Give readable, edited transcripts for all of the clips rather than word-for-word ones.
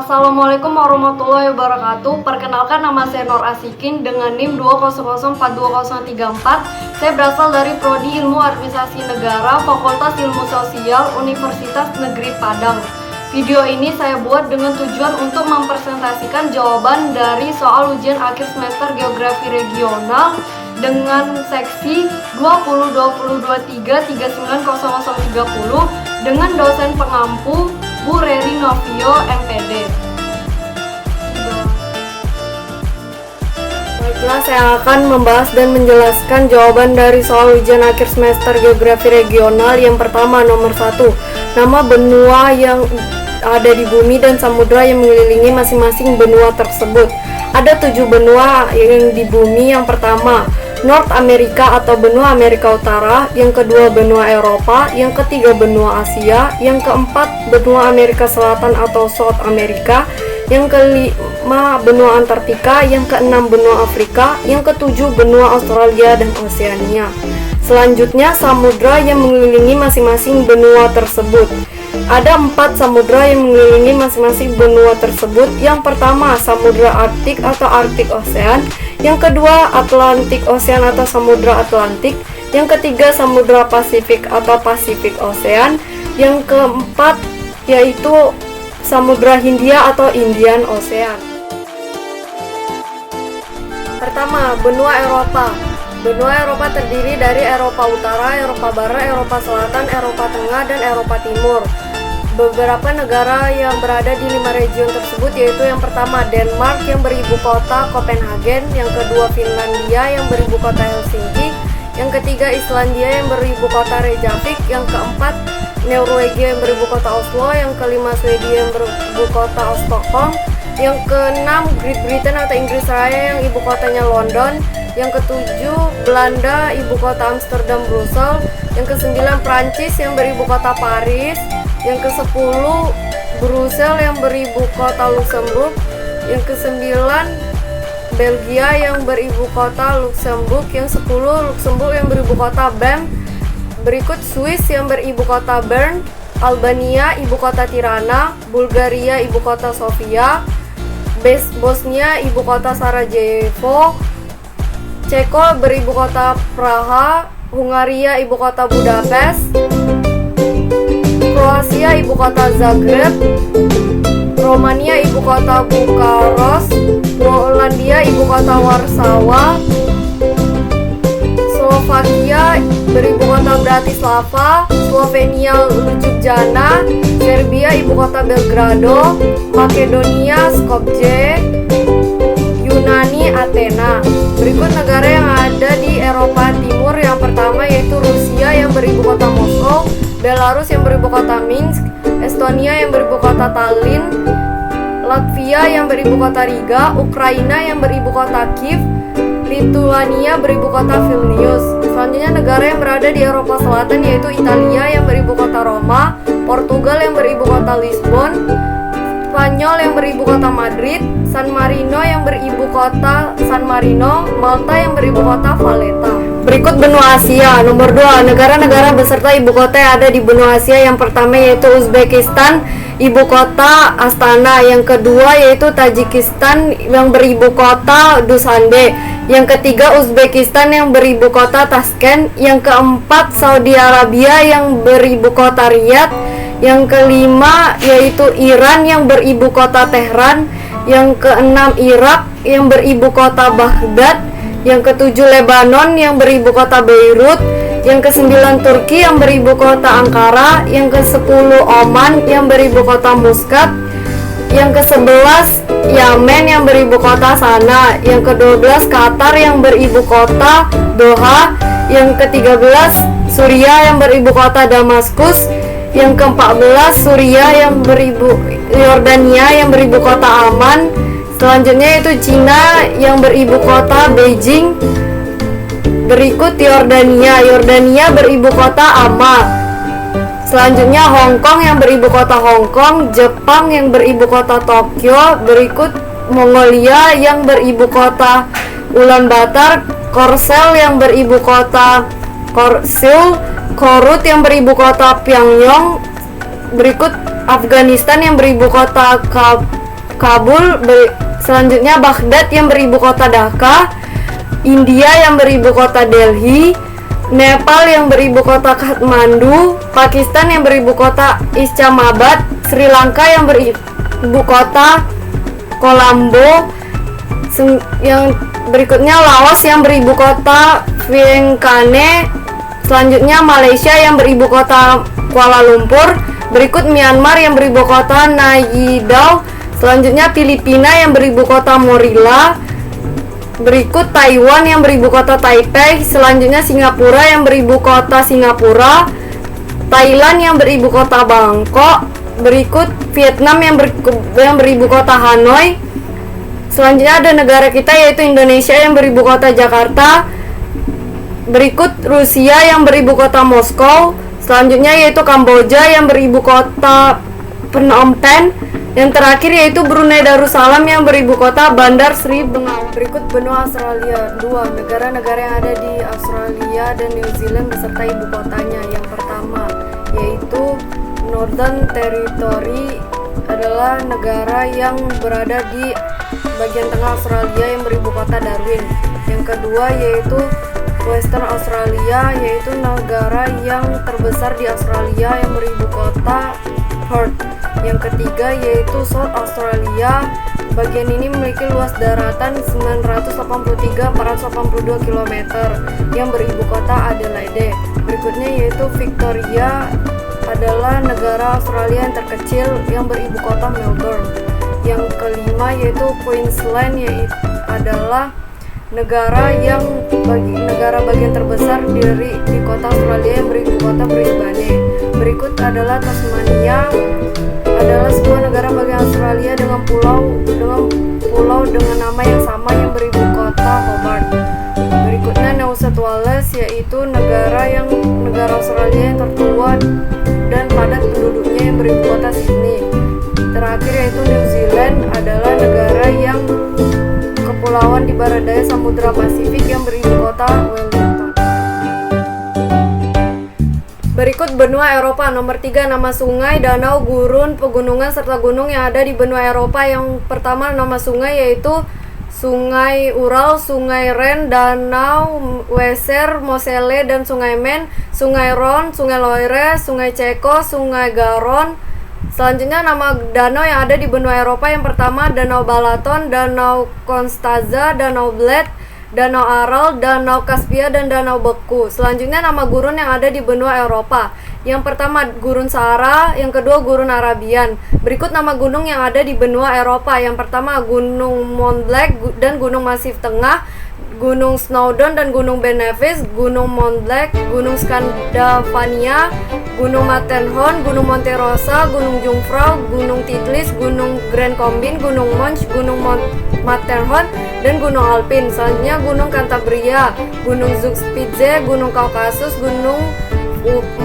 Assalamualaikum warahmatullahi wabarakatuh. Perkenalkan, nama saya Nur Asikin dengan NIM 200422034. Saya berasal dari Prodi Ilmu Administrasi Negara, Fakultas Ilmu Sosial, Universitas Negeri Padang. Video ini saya buat dengan tujuan untuk mempresentasikan jawaban dari soal ujian akhir semester Geografi Regional dengan seksi 20-20-23-39-0030 dengan dosen pengampu Bu Reri Novio, MPD. Baiklah, saya akan membahas dan menjelaskan jawaban dari soal ujian akhir semester Geografi Regional. Yang pertama, nomor 1. Nama benua yang ada di bumi dan samudra yang mengelilingi masing-masing benua tersebut. Ada 7 benua yang di bumi. Yang pertama, North America atau benua Amerika Utara, yang kedua benua Eropa, yang ketiga benua Asia, yang keempat benua Amerika Selatan atau South America, yang kelima benua Antartika, yang keenam benua Afrika, yang ketujuh benua Australia dan Oseania. Selanjutnya, samudra yang mengelilingi masing-masing benua tersebut. Ada 4 samudra yang mengelilingi masing-masing benua tersebut. Yang pertama, Samudra Arktik atau Arctic Ocean. Yang kedua, Atlantic Ocean atau Samudra Atlantik. Yang ketiga, Samudra Pasifik atau Pacific Ocean. Yang keempat, yaitu Samudra Hindia atau Indian Ocean. Pertama, benua Eropa. Benua Eropa terdiri dari Eropa Utara, Eropa Barat, Eropa Selatan, Eropa Tengah, dan Eropa Timur. Beberapa negara yang berada di 5 region tersebut yaitu yang pertama Denmark yang beribu kota Copenhagen, yang kedua Finlandia yang beribu kota Helsinki, yang ketiga Islandia yang beribu kota Reykjavik, yang keempat Norwegia yang beribu kota Oslo, yang kelima Swedia yang beribu kota Stockholm, yang keenam Great Britain atau Inggris Raya yang ibu kotanya London, yang ketujuh Belanda ibu kota Amsterdam Brussels, yang kesembilan Prancis yang beribu kota Paris, yang ke-10 Brussels yang beribu kota Luxembourg, yang ke-9 Belgia yang beribu kota Luxembourg, yang 10 Luxembourg yang beribu kota Bern. Berikut Swiss yang beribu kota Bern, Albania ibu kota Tirana, Bulgaria ibu kota Sofia, Bosnia ibu kota Sarajevo, Ceko beribu kota Praha, Hungaria ibu kota Budapest, Kroasia ibu kota Zagreb, Romania ibu kota Bukaros, Polandia ibu kota Warsawa, Slovakia beribu kota Bratislava, Slovenia Ljubljana, Serbia ibu kota Belgrado, Makedonia Skopje, Yunani Athena. Berikut negara yang ada di Eropa Timur. Yang pertama yaitu Rusia yang beribu kota Moskow, Belarus yang beribu kota Minsk, Estonia yang beribu kota Tallinn, Latvia yang beribu kota Riga, Ukraina yang beribu kota Kiev, Lituania beribu kota Vilnius. Selanjutnya negara yang berada di Eropa Selatan yaitu Italia yang beribu kota Roma, Portugal yang beribu kota Lisbon, Spanyol yang beribu kota Madrid, San Marino yang beribu kota San Marino, Malta yang beribu kota Valletta. Berikut benua Asia. Nomor 2, negara-negara beserta ibu kota yang ada di benua Asia. Yang pertama yaitu Uzbekistan, ibu kota Astana. Yang kedua yaitu Tajikistan yang beribu kota Dushanbe. Yang ketiga Uzbekistan yang beribu kota Tashkent. Yang keempat Saudi Arabia yang beribu kota Riyadh. Yang kelima yaitu Iran yang beribu kota Tehran. Yang keenam Irak yang beribu kota Baghdad. Yang ketujuh Lebanon yang beribu kota Beirut. Yang ke-9 Turki yang beribu kota Ankara. Yang ke-10 Oman yang beribu kota Muscat. Yang ke-11 Yemen yang beribu kota Sana. Yang ke-12 Qatar yang beribu kota Doha. Yang ke-13 Suriah yang beribu kota Damaskus. Yang ke-14 Suriah yang beribu Yordania yang beribu kota Amman. Selanjutnya itu Cina yang beribu kota Beijing. Berikut Yordania. Yordania beribu kota Amman. Selanjutnya Hong Kong yang beribu kota Hong Kong. Jepang yang beribu kota Tokyo. Berikut Mongolia yang beribu kota Ulaanbaatar. Korsel yang beribu kota Seoul. Korut yang beribu kota Pyongyang. Berikut Afghanistan yang beribu kota Kabul, selanjutnya Baghdad yang beribu kota Dhaka, India yang beribu kota Delhi, Nepal yang beribu kota Kathmandu, Pakistan yang beribu kota Islamabad, Sri Lanka yang beribu kota Colombo, yang berikutnya Laos yang beribu kota Vientiane, selanjutnya Malaysia yang beribu kota Kuala Lumpur, berikut Myanmar yang beribu kota Naypyidaw, selanjutnya Filipina yang beribu kota Manila, berikut Taiwan yang beribu kota Taipei, selanjutnya Singapura yang beribu kota Singapura, Thailand yang beribu kota Bangkok, berikut Vietnam yang beribu kota Hanoi, selanjutnya ada negara kita yaitu Indonesia yang beribu kota Jakarta, berikut Rusia yang beribu kota Moskow, selanjutnya yaitu Kamboja yang beribu kota Phnom Penh, yang terakhir yaitu Brunei Darussalam yang beribu kota Bandar Sri Begawan. Berikut benua Australia. 2. Negara-negara yang ada di Australia dan New Zealand beserta ibu kotanya. Yang pertama yaitu Northern Territory adalah negara yang berada di bagian tengah Australia yang beribu kota Darwin. Yang kedua yaitu Western Australia, yaitu negara yang terbesar di Australia yang beribu kota Perth. Yang ketiga yaitu South Australia, bagian ini memiliki luas daratan 983.482 km yang beribu kota Adelaide. Berikutnya yaitu Victoria adalah negara Australia yang terkecil yang beribu kota Melbourne. Yang kelima yaitu Queensland, yaitu adalah negara bagian terbesar di kota Australia yang beribu kota Brisbane. Berikut adalah Tasmania, adalah sebuah negara bagian Australia dengan pulau dengan nama yang sama yang beribu kota Hobart. Berikutnya New South Wales, yaitu negara Australia yang tertua dan padat penduduknya yang beribu kota Sydney. Terakhir yaitu New Zealand, adalah negara yang kepulauan di barat daya Samudra Pasifik yang beribu kota Wellington. Berikut benua Eropa. Nomor 3, nama sungai, danau, gurun, pegunungan, serta gunung yang ada di benua Eropa. Yang pertama nama sungai yaitu Sungai Ural, Sungai Ren, Danau Weser, Moselle, dan Sungai Main, Sungai Rhone, Sungai Loire, Sungai Ceko, Sungai Garonne. Selanjutnya nama danau yang ada di benua Eropa. Yang pertama Danau Balaton, Danau Constanza, Danau Bled, Danau Aral, Danau Kaspia, dan Danau Beku. Selanjutnya nama gurun yang ada di benua Eropa. Yang pertama Gurun Sahara, yang kedua Gurun Arabian. Berikut nama gunung yang ada di benua Eropa. Yang pertama Gunung Mont Blanc dan Gunung Masif Tengah, Gunung Snowdon dan Gunung Benefice, Gunung Mont Blanc, Gunung Skandavania, Gunung Matterhorn, Gunung Monte Rosa, Gunung Jungfrau, Gunung Titlis, Gunung Grand Combin, Gunung Munch, Gunung Matterhorn, dan Gunung Alpin. Selanjutnya Gunung Cantabria, Gunung Zugspitze, Gunung Kaukasus, Gunung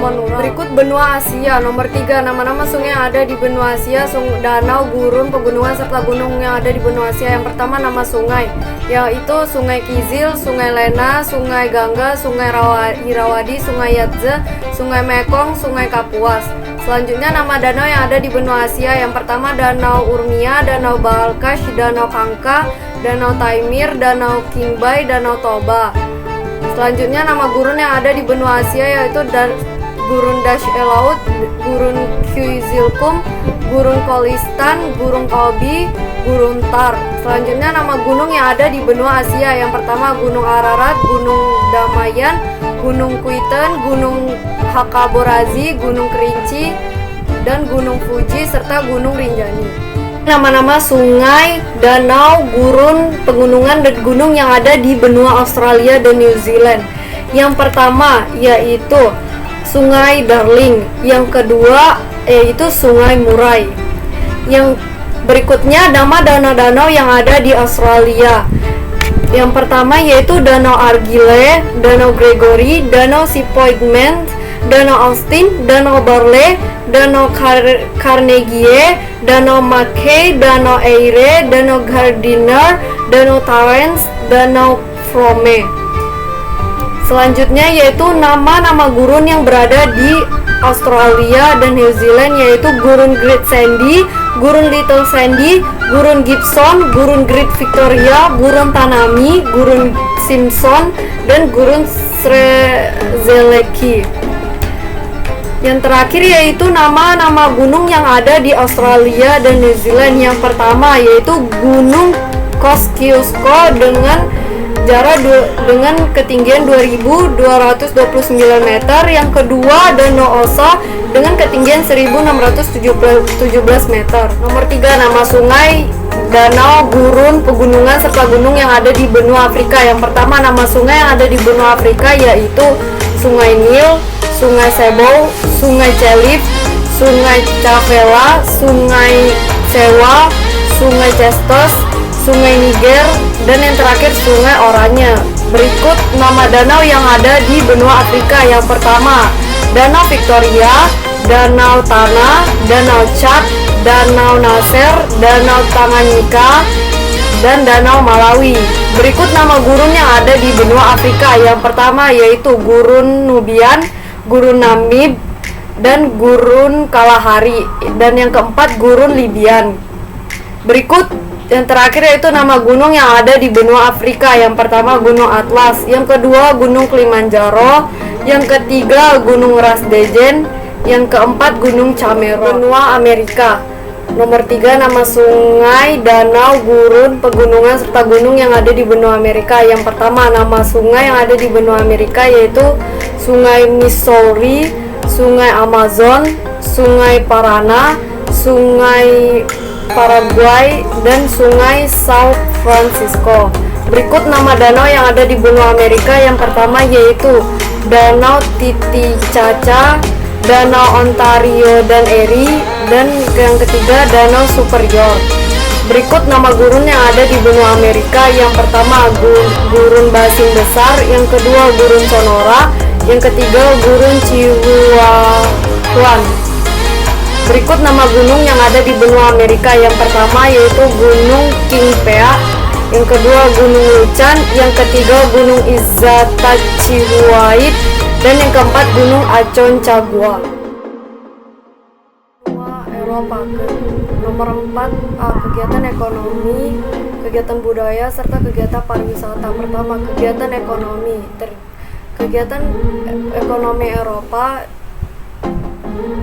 Monura. Berikut benua Asia. Nomor 3, nama-nama sungai yang ada di benua Asia, danau, gurun, pegunungan, serta gunung yang ada di benua Asia. Yang pertama nama sungai, yaitu Sungai Kizil, Sungai Lena, Sungai Gangga, Sungai Irrawaddy, Sungai Yangtze, Sungai Mekong, Sungai Kapuas. Selanjutnya nama danau yang ada di benua Asia. Yang pertama Danau Urmia, Danau Balkhash, Danau Kangka, Danau Taimyr, Danau Qingbai, Danau Toba. Selanjutnya nama gurun yang ada di benua Asia yaitu Gurun Dash-e-Laut, Gurun Kyzylkum, Gurun Kolistan, Gurun Kalbi, Gurun Tar. Selanjutnya nama gunung yang ada di benua Asia. Yang pertama Gunung Ararat, Gunung Damayan, Gunung Kuiten, Gunung Hakaborazi, Gunung Kerinci, dan Gunung Fuji, serta Gunung Rinjani. Nama-nama sungai, danau, gurun, pegunungan, dan gunung yang ada di benua Australia dan New Zealand. Yang pertama yaitu Sungai Darling, yang kedua yaitu Sungai Murray. Yang berikutnya nama danau-danau yang ada di Australia. Yang pertama yaitu Danau Argyle, Danau Gregory, Danau Seapoint, Danau Austin, Danau Barley, Danau Carnegie, Danau Mackay, Danau Erie, Danau Gardiner, Danau Torrens, Danau Frome. Selanjutnya yaitu nama-nama gurun yang berada di Australia dan New Zealand, yaitu Gurun Great Sandy, Gurun Little Sandy, Gurun Gibson, Gurun Great Victoria, Gurun Tanami, Gurun Simpson, dan Gurun Srezeleki. Yang terakhir yaitu nama-nama gunung yang ada di Australia dan New Zealand. Yang pertama yaitu Gunung Kosciuszko dengan jarak dengan ketinggian 2229 meter. Yang kedua Danau Osa dengan ketinggian 1617 meter. Nomor 3 nama sungai, danau, gurun, pegunungan, serta gunung yang ada di benua Afrika. Yang pertama nama sungai yang ada di benua Afrika yaitu Sungai Nil, Sungai Sebow, Sungai Celif, Sungai Cavela, Sungai Sewa, Sungai Cestos, Sungai Niger, dan yang terakhir Sungai Oranye. Berikut nama danau yang ada di benua Afrika. Yang pertama Danau Victoria, Danau Tana, Danau Chad, Danau Nasser, Danau Tanganyika, dan Danau Malawi. Berikut nama gurun yang ada di benua Afrika. Yang pertama yaitu Gurun Nubian, Gurun Namib, dan Gurun Kalahari. Dan yang keempat Gurun Libyan. Berikut yang terakhir yaitu nama gunung yang ada di benua Afrika. Yang pertama Gunung Atlas, yang kedua Gunung Kilimanjaro, yang ketiga Gunung Ras Dejen, yang keempat Gunung Chamero. Benua Amerika. Nomor 3 nama sungai, danau, gurun, pegunungan, serta gunung yang ada di benua Amerika. Yang pertama nama sungai yang ada di benua Amerika yaitu Sungai Missouri, Sungai Amazon, Sungai Parana, Sungai Paraguay, dan Sungai South Francisco. Berikut nama danau yang ada di benua Amerika. Yang pertama yaitu Danau Titicaca, Danau Ontario dan Erie, dan yang ketiga Danau Superior. Berikut nama gurun yang ada di benua Amerika. Yang pertama Gurun Basing Besar, yang kedua Gurun Sonora, yang ketiga Gurun Chihuahuan. Berikut nama gunung yang ada di benua Amerika. Yang pertama yaitu Gunung Kingpea, yang kedua Gunung Lucan, yang ketiga Gunung Izatachihuayit, dan yang keempat Gunung Aconcagua. Eropa. Nomor 4 kegiatan ekonomi, kegiatan budaya, serta kegiatan pariwisata. Pertama kegiatan ekonomi. Kegiatan ekonomi Eropa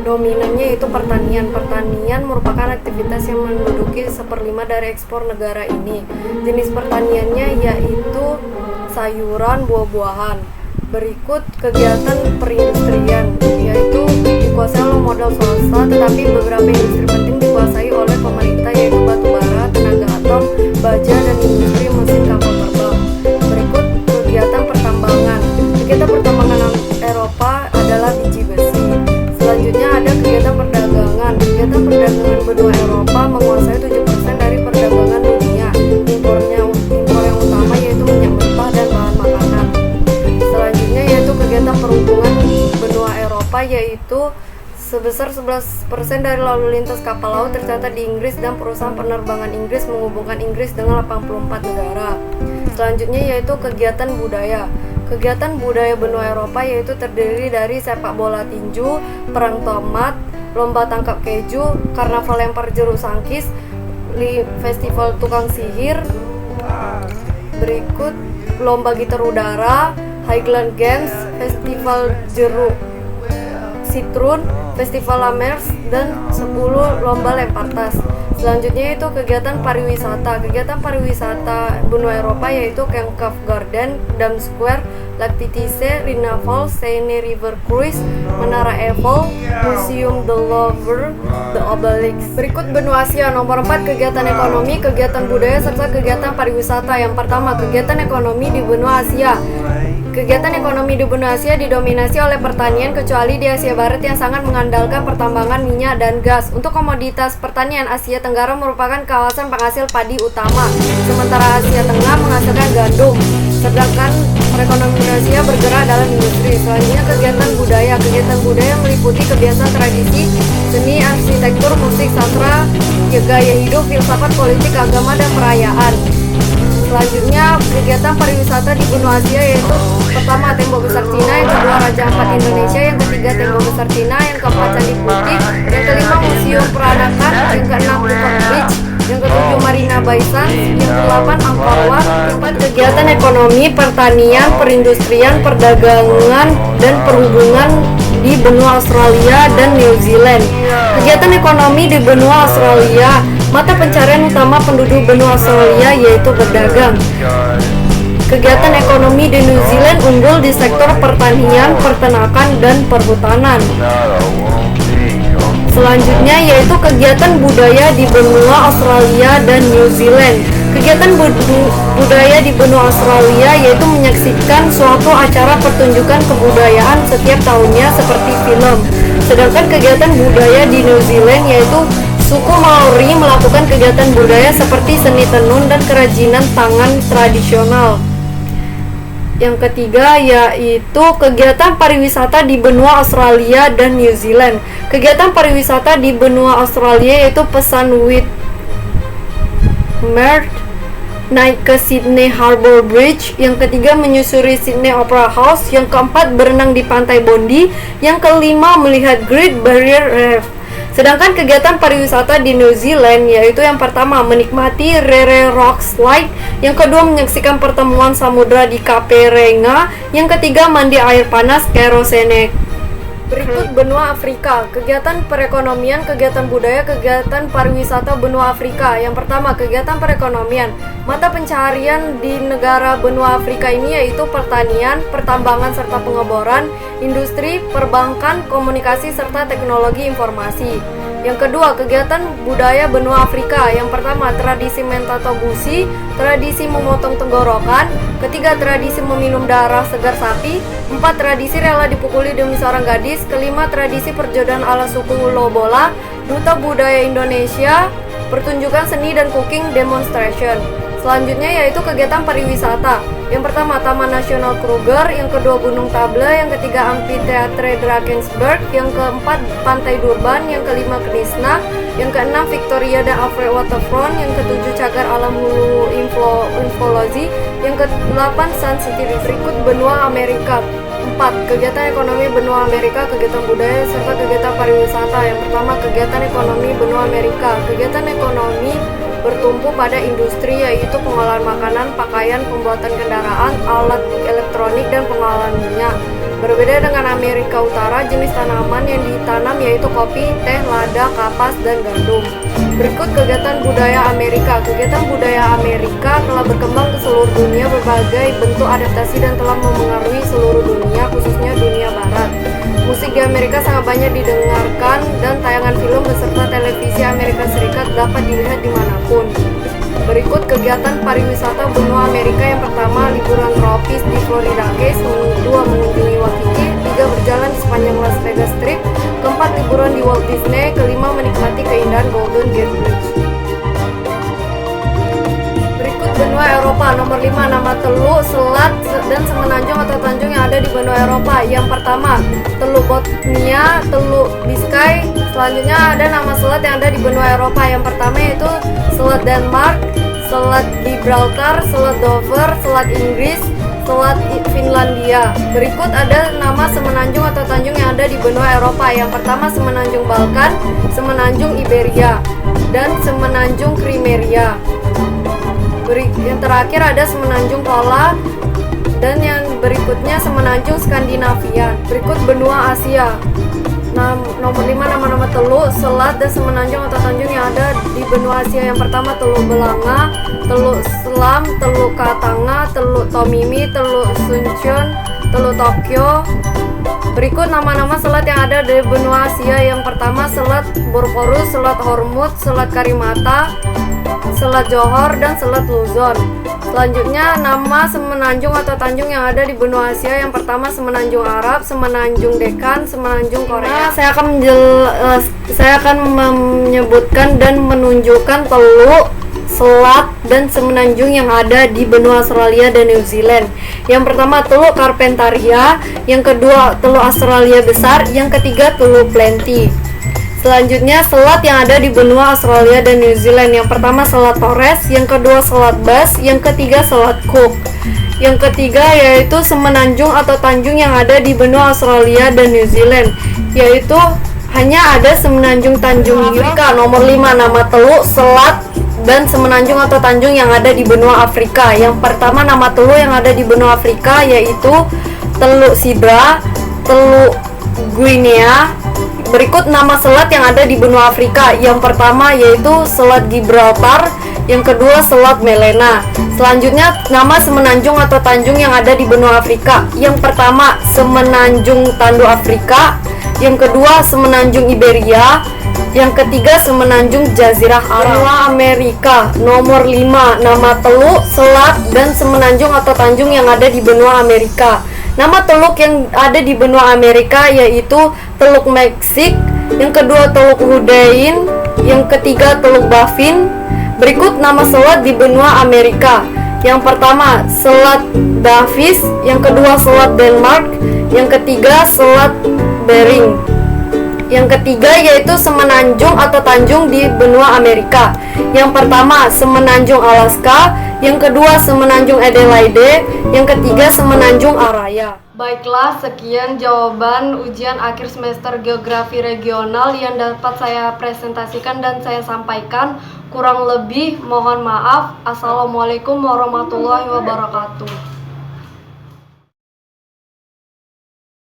dominannya itu pertanian. Pertanian merupakan aktivitas yang menduduki 1/5 dari ekspor negara ini. Jenis pertaniannya yaitu sayuran, buah-buahan. Berikut kegiatan perindustrian, yaitu dikuasai oleh modal swasta, tetapi beberapa industri penting dikuasai oleh pemerintah, yaitu batu bara, tenaga atom, baja, dan industri mesin kapal terbang. Berikut kegiatan pertambangan. Kegiatan pertambangan Eropa adalah biji besi. Selanjutnya ada kegiatan perdagangan. Kegiatan perdagangan benua Eropa menguasai 7% dari perdagangan dunia. Impor yang utama yaitu minyak mentah dan bahan makanan. Selanjutnya yaitu kegiatan perhubungan benua Eropa, yaitu sebesar 11% dari lalu lintas kapal laut tercatat di Inggris, dan perusahaan penerbangan Inggris menghubungkan Inggris dengan 84 negara. Selanjutnya yaitu kegiatan budaya. Kegiatan budaya benua Eropa yaitu terdiri dari sepak bola tinju, perang tomat, lomba tangkap keju, karnaval lempar jeruk sangkis, festival tukang sihir. Berikut lomba gitar udara, Highland Games, festival jeruk sitrun, festival Lamers, dan 10 lomba lempar tas. Selanjutnya itu kegiatan pariwisata. Kegiatan pariwisata benua Eropa yaitu Camp Cove Garden, Dam Square, Lac Titice, Rina Falls, Seine River Cruise, Menara Eiffel, Museum the Louvre, the Obelix. Berikut benua Asia. Nomor 4 kegiatan ekonomi, kegiatan budaya, serta kegiatan pariwisata. Yang pertama kegiatan ekonomi di benua Asia. Kegiatan ekonomi di benua Asia didominasi oleh pertanian, kecuali di Asia Barat yang sangat mengandalkan pertambangan minyak dan gas. Untuk komoditas pertanian, Asia Tenggara merupakan kawasan penghasil padi utama, sementara Asia Tengah menghasilkan gandum. Sedangkan perekonomian Asia bergerak dalam industri. Selanjutnya kegiatan budaya. Kegiatan budaya meliputi kebiasaan tradisi, seni, arsitektur, musik, sastra, gaya hidup, filsafat, politik, agama, dan perayaan. Selanjutnya, kegiatan pariwisata di benua Asia yaitu pertama Tembok Besar Cina, yang kedua Raja Ampat Indonesia, yang ketiga Tembok Besar Cina, yang keempat Candi Putih, yang kelima Museum Peranakan, yang keenam Newport Bridge, yang ketujuh Marina Bay Sands, yang kedelapan Angkor Wat, keempat kegiatan ekonomi, pertanian, perindustrian, perdagangan, dan perhubungan di benua Australia dan New Zealand. Kegiatan ekonomi di benua Australia, mata pencarian utama penduduk benua Australia yaitu berdagang. Kegiatan ekonomi di New Zealand unggul di sektor pertanian, peternakan, dan perhutanan. Selanjutnya yaitu kegiatan budaya di benua Australia dan New Zealand. Kegiatan budaya di benua Australia yaitu menyaksikan suatu acara pertunjukan kebudayaan setiap tahunnya seperti film. Sedangkan kegiatan budaya di New Zealand yaitu suku Maori melakukan kegiatan budaya seperti seni tenun dan kerajinan tangan tradisional. Yang ketiga yaitu kegiatan pariwisata di benua Australia dan New Zealand. Kegiatan pariwisata di benua Australia yaitu pesan Whitmer, naik ke Sydney Harbour Bridge, yang ketiga menyusuri Sydney Opera House, yang keempat berenang di pantai Bondi, yang kelima melihat Great Barrier Reef. Sedangkan kegiatan pariwisata di New Zealand yaitu yang pertama menikmati Rere Rock Slide, yang kedua menyaksikan pertemuan samudra di Cape Reinga, yang ketiga mandi air panas Kerosenek. Berikut benua Afrika, kegiatan perekonomian, kegiatan budaya, kegiatan pariwisata benua Afrika. Yang pertama, kegiatan perekonomian. Mata pencaharian di negara benua Afrika ini yaitu pertanian, pertambangan serta pengeboran, industri, perbankan, komunikasi serta teknologi informasi. Yang kedua, kegiatan budaya benua Afrika. Yang pertama, tradisi Mentato Busi, tradisi memotong tenggorokan. Ketiga, tradisi meminum darah segar sapi. Empat, tradisi rela dipukuli demi seorang gadis. Kelima, tradisi perjodohan ala suku Lobola. Duta Budaya Indonesia, pertunjukan seni dan cooking demonstration. Selanjutnya yaitu kegiatan pariwisata. Yang pertama, Taman Nasional Kruger, yang kedua Gunung Table, yang ketiga Amphitheatre Drakensberg, yang keempat Pantai Durban, yang kelima Krishna, yang keenam Victoria dan Alfred Waterfront, yang ketujuh Cagar Alam Hulu Infology, yang kedelapan Sun City. Berikut benua Amerika. 4. Kegiatan ekonomi benua Amerika, kegiatan budaya, serta kegiatan pariwisata. Yang pertama, kegiatan ekonomi benua Amerika. Kegiatan ekonomi bertumpu pada industri yaitu pengolahan makanan, pakaian, pembuatan kendaraan, alat elektronik, dan pengolahan minyak. Berbeda dengan Amerika Utara, jenis tanaman yang ditanam yaitu kopi, teh, lada, kapas, dan gandum. Berikut kegiatan budaya Amerika. Kegiatan budaya Amerika telah berkembang ke seluruh dunia, berbagai bentuk adaptasi dan telah memengaruhi seluruh dunia, khususnya dunia barat. Musik di Amerika sangat banyak didengarkan dan tayangan film beserta televisi Amerika Serikat dapat dilihat dimanapun. Berikut kegiatan pariwisata benua Amerika. Yang pertama, liburan tropis di Florida Keys. Kedua, mengunjungi Waikiki. Tiga, berjalan di sepanjang Las Vegas Strip. Keempat, liburan di Walt Disney. Kelima, menikmati keindahan Golden Gate Bridge. Berikut benua Eropa. Nomor 5, nama teluk, selat, dan semenanjung atau tanjung yang ada di benua Eropa. Yang pertama, Teluk Bothnia, Teluk Biscay. Selanjutnya ada nama selat yang ada di benua Eropa. Yang pertama yaitu Selat Denmark, Selat Gibraltar, Selat Dover, Selat Inggris, Selat Finlandia. Berikut ada nama semenanjung atau tanjung yang ada di benua Eropa. Yang pertama Semenanjung Balkan, Semenanjung Iberia, dan Semenanjung Crimea. Yang terakhir ada Semenanjung Kola, dan yang berikutnya Semenanjung Skandinavia. Berikut benua Asia. Nomor 5, nama-nama teluk, selat, dan semenanjung atau tanjung yang ada di benua Asia. Yang pertama Teluk Belanga, Teluk Selam, Teluk Katanga, Teluk Tomimi, Teluk Suncheon, Teluk Tokyo. Berikut nama-nama selat yang ada di benua Asia. Yang pertama Selat Bosporus, Selat Hormuz, Selat Karimata, Selat Johor, dan Selat Luzon. Selanjutnya nama semenanjung atau tanjung yang ada di benua Asia. Yang pertama Semenanjung Arab, Semenanjung Dekan, Semenanjung Korea. Saya akan menyebutkan dan menunjukkan teluk, selat, dan semenanjung yang ada di benua Australia dan New Zealand. Yang pertama Teluk Carpentaria, yang kedua Teluk Australia Besar, yang ketiga Teluk Plenty. Selanjutnya selat yang ada di benua Australia dan New Zealand. Yang pertama Selat Torres, yang kedua Selat Bass, yang ketiga Selat Cook. Yang ketiga yaitu semenanjung atau tanjung yang ada di benua Australia dan New Zealand, yaitu hanya ada semenanjung Tanjung Afrika. Nomor 5 nama teluk, selat, dan semenanjung atau tanjung yang ada di benua Afrika. Yang pertama nama teluk yang ada di benua Afrika yaitu Teluk Sidra, Teluk Guinea. Berikut nama selat yang ada di benua Afrika. Yang pertama yaitu Selat Gibraltar, yang kedua Selat Melena. Selanjutnya nama semenanjung atau tanjung yang ada di benua Afrika. Yang pertama Semenanjung Tandu Afrika, yang kedua Semenanjung Iberia, yang ketiga Semenanjung Jazirah Arab. Benua Amerika. Nomor 5 nama teluk, selat, dan semenanjung atau tanjung yang ada di benua Amerika. Nama teluk yang ada di benua Amerika yaitu Teluk Meksik, yang kedua Teluk Hudain, yang ketiga Teluk Baffin. Berikut nama selat di benua Amerika. Yang pertama Selat Davis, yang kedua Selat Denmark, yang ketiga Selat Bering. Yang ketiga yaitu semenanjung atau tanjung di benua Amerika. Yang pertama Semenanjung Alaska, yang kedua Semenanjung Adelaide, yang ketiga Semenanjung Araya. Baiklah, sekian jawaban ujian akhir semester Geografi Regional yang dapat saya presentasikan dan saya sampaikan. Kurang lebih mohon maaf. Assalamualaikum warahmatullahi wabarakatuh.